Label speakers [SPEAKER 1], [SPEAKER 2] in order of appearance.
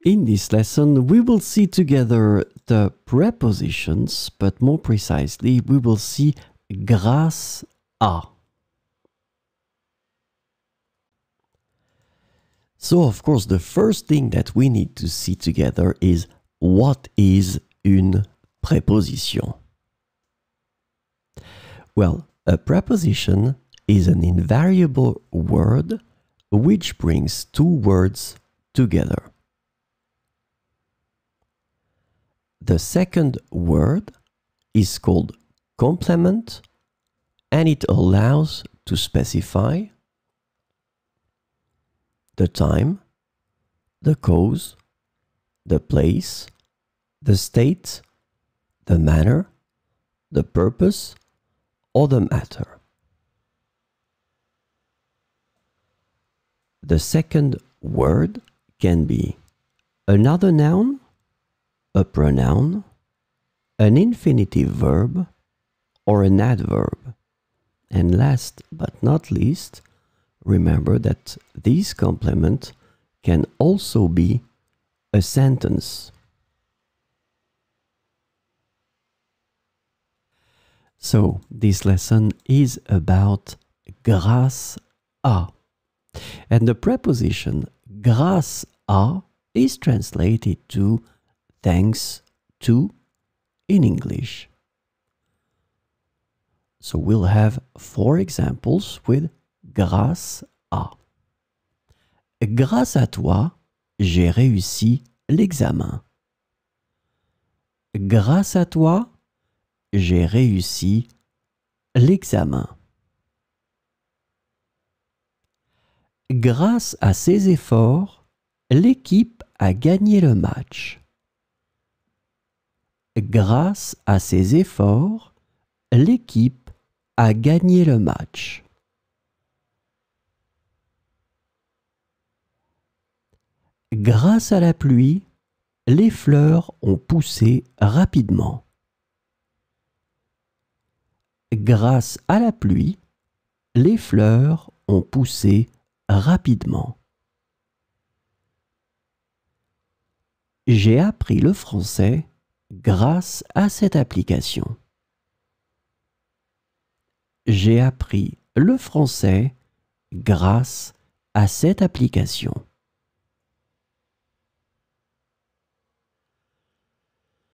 [SPEAKER 1] In this lesson, we will see together the prepositions, but more precisely, we will see grâce à. So, of course, the first thing that we need to see together is what is une préposition? Well, a preposition is an invariable word which brings two words together. The second word is called complement, and it allows to specify the time, the cause, the place, the state, the manner, the purpose, or the matter. The second word can be another noun, a pronoun, an infinitive verb, or an adverb. And last but not least, remember that this complement can also be a sentence. So, this lesson is about grâce à. And the preposition grâce à is translated to thanks to in English. So we'll have 4 examples with grâce à. Grâce à toi, j'ai réussi l'examen. Grâce à toi, j'ai réussi l'examen. Grâce à ses efforts, l'équipe a gagné le match. Grâce à ses efforts, l'équipe a gagné le match. Grâce à la pluie, les fleurs ont poussé rapidement. Grâce à la pluie, les fleurs ont poussé rapidement. J'ai appris le français grâce à cette application. J'ai appris le français grâce à cette application.